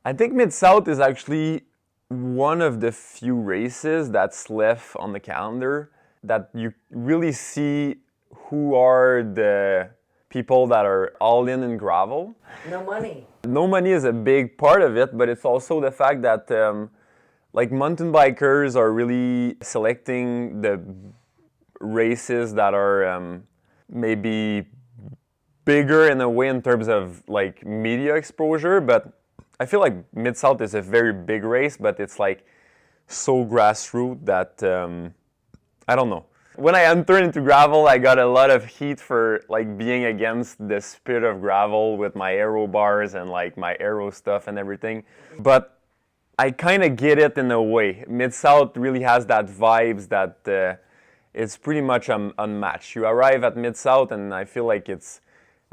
I think Mid-South is actually one of the few races that's left on the calendar that you really see who are the people that are all in gravel. No money. No money is a big part of it, but it's also the fact that like mountain bikers are really selecting the races that are maybe bigger in a way in terms of like media exposure, but I feel like Mid-South is a very big race, but it's like so grassroots that I don't know. When I entered into gravel, I got a lot of heat for like being against the spirit of gravel with my aero bars and like my aero stuff and everything. But I kind of get it in a way. Mid-South really has that vibes that it's pretty much unmatched. You arrive at Mid-South and I feel like it's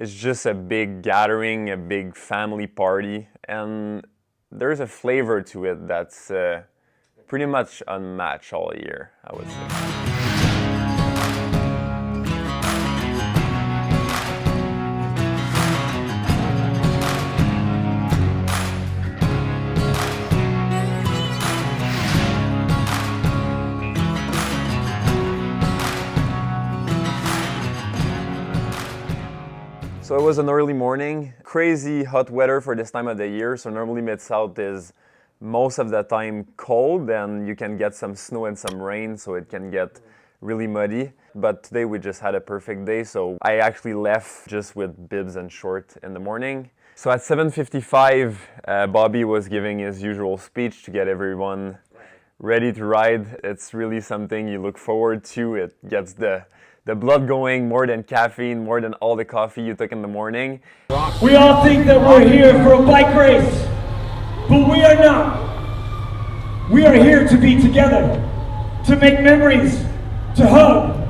just a big gathering, a big family party, and there's a flavor to it that's pretty much unmatched all year, I would say. So it was an early morning, crazy hot weather for this time of the year. So normally Mid-South is most of the time cold and you can get some snow and some rain, so it can get really muddy. But today we just had a perfect day, so I actually left just with bibs and short in the morning. So at 7:55, Bobby was giving his usual speech to get everyone ready to ride. It's really something you look forward to. It gets the blood going more than caffeine, more than all the coffee you took in the morning. We all think that we're here for a bike race, but we are not. We are here to be together, to make memories, to hug.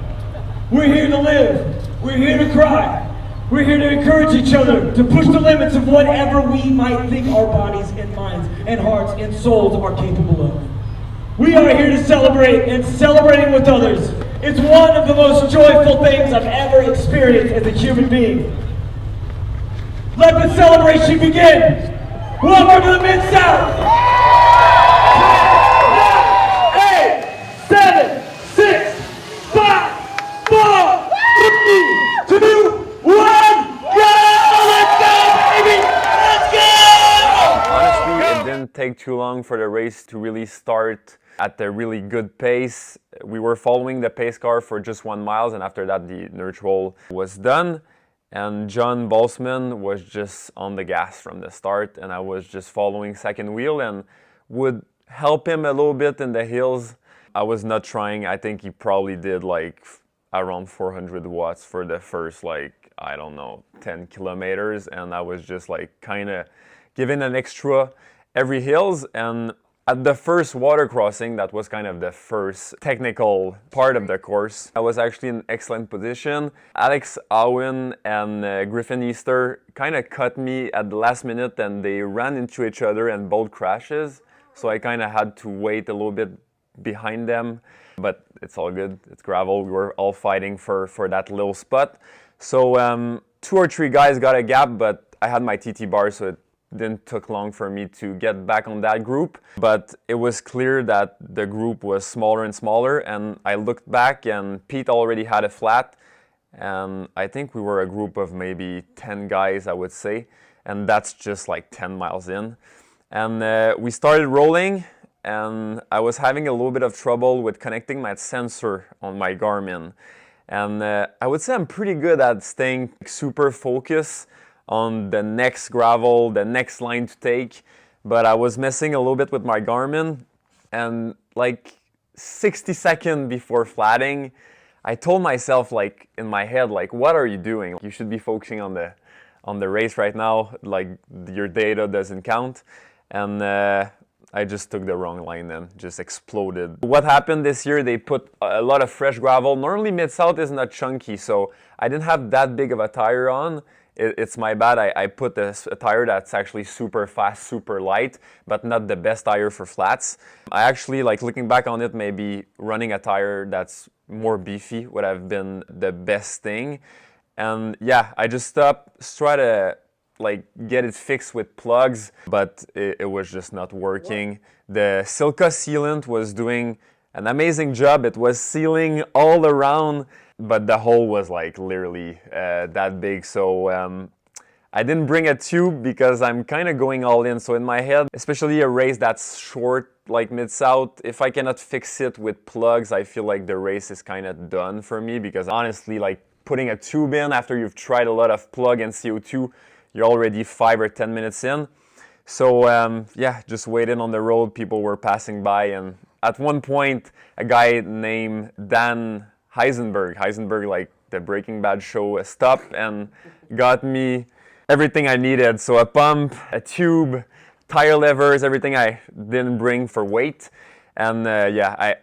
We're here to live. We're here to cry. We're here to encourage each other, to push the limits of whatever we might think our bodies and minds and hearts and souls are capable of. We are here to celebrate, and celebrating with others. It's one of the most joyful things I've ever experienced as a human being. Let the celebration begin. Welcome to the Mid-South. 8, 7, 6, 5, 4, 3, 2, 1, go! Let's go, baby! Let's go! Honestly, it didn't take too long for the race to really start at a really good pace. We were following the pace car for just 1 mile, and after that the neutral was done. And John Boltzmann was just on the gas from the start, and I was just following second wheel and would help him a little bit in the hills. I was not trying. I think he probably did like around 400 watts for the first, like, I don't know, 10 kilometers, and I was just like kind of giving an extra every hills. And at the first water crossing, that was kind of the first technical part of the course, I was actually in excellent position. Alex Owen and Griffin Easter kind of cut me at the last minute and they ran into each other and both crashes. So I kind of had to wait a little bit behind them, but it's all good. It's gravel. We were all fighting for that little spot. So 2 or 3 guys got a gap, but I had my TT bar, so it didn't took long for me to get back on that group. But it was clear that the group was smaller and smaller, and I looked back and Pete already had a flat, and I think we were a group of maybe 10 guys, I would say, and that's just like 10 miles in. And we started rolling, and I was having a little bit of trouble with connecting my sensor on my Garmin. And I would say I'm pretty good at staying super focused on the next gravel, the next line to take, but I was messing a little bit with my Garmin, and like 60 seconds before flatting, I told myself, like in my head, like, what are you doing? You should be focusing on the race right now, like your data doesn't count. And I just took the wrong line and just exploded. What happened this year, they put a lot of fresh gravel. Normally Mid-South is not chunky, so I didn't have that big of a tire on. It's my bad. I put a tire that's actually super fast, super light, but not the best tire for flats. I actually, like looking back on it, maybe running a tire that's more beefy would have been the best thing. And yeah, I just stopped, tried to like get it fixed with plugs, but it was just not working. The silica sealant was doing an amazing job. It was sealing all around, but the hole was like literally that big. So I didn't bring a tube because I'm kind of going all in. So in my head, especially a race that's short like Mid-South, if I cannot fix it with plugs, I feel like the race is kind of done for me, because honestly, like putting a tube in after you've tried a lot of plug and CO2, you're already 5 or 10 minutes in. So yeah, just waiting on the road, people were passing by, and at one point, a guy named Dan Heisenberg, like the Breaking Bad show, stopped and got me everything I needed. So a pump, a tube, tire levers, everything I didn't bring for weight. And yeah,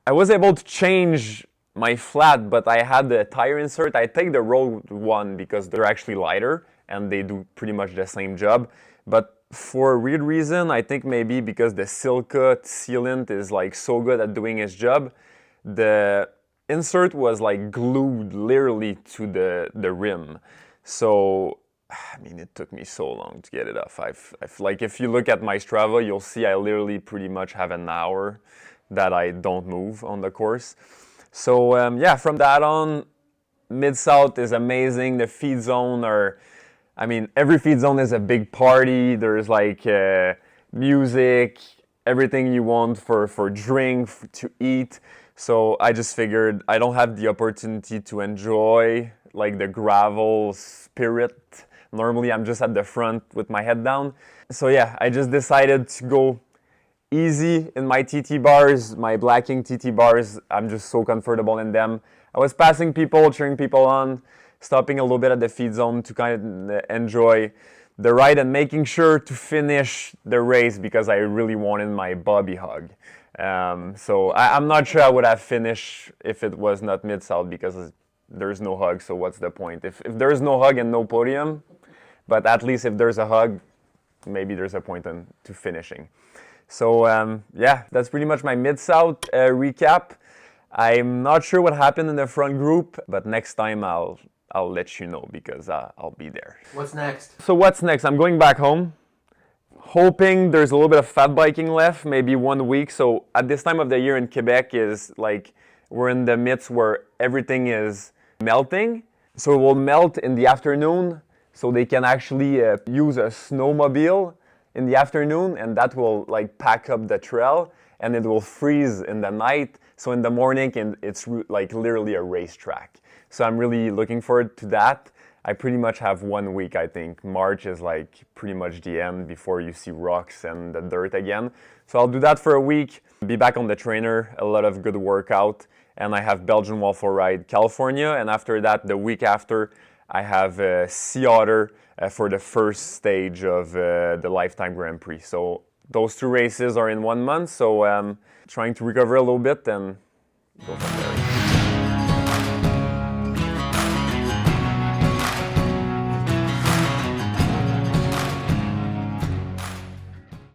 I was able to change my flat, but I had the tire insert. I take the road one because they're actually lighter and they do pretty much the same job. But for a weird reason, I think maybe because the silica sealant is like so good at doing its job, the insert was like glued literally to the rim. So I mean, it took me so long to get it off. I've like, if you look at my Strava, you'll see I literally pretty much have an hour that I don't move on the course. So yeah, from that on, Mid-South is amazing. The feed zone are, I mean, every feed zone is a big party. There's like music, everything you want for drink, to eat. So I just figured I don't have the opportunity to enjoy like the gravel spirit. Normally I'm just at the front with my head down. So yeah, I just decided to go easy in my TT bars, my Black King TT bars. I'm just so comfortable in them. I was passing people, cheering people on, stopping a little bit at the feed zone to kind of enjoy the ride and making sure to finish the race because I really wanted my Bobby hug. So I'm not sure I would have finished if it was not Mid-South, because there's no hug, so what's the point? If there's no hug and no podium, but at least if there's a hug, maybe there's a point to finishing. So yeah, that's pretty much my Mid-South recap. I'm not sure what happened in the front group, but next time I'll let you know, because I'll be there. What's next? So what's next? I'm going back home, hoping there's a little bit of fat biking left, maybe 1 week. So at this time of the year in Quebec is like, we're in the midst where everything is melting. So it will melt in the afternoon, so they can actually use a snowmobile in the afternoon, and that will like pack up the trail, and it will freeze in the night. So in the morning, it's like literally a racetrack. So I'm really looking forward to that. I pretty much have 1 week, I think. March is like pretty much the end before you see rocks and the dirt again. So I'll do that for a week, be back on the trainer, a lot of good workout, and I have Belgian Waffle Ride California, and after that, the week after, I have Sea Otter for the first stage of the Lifetime Grand Prix. So those 2 races are in 1 month, so trying to recover a little bit and go from there.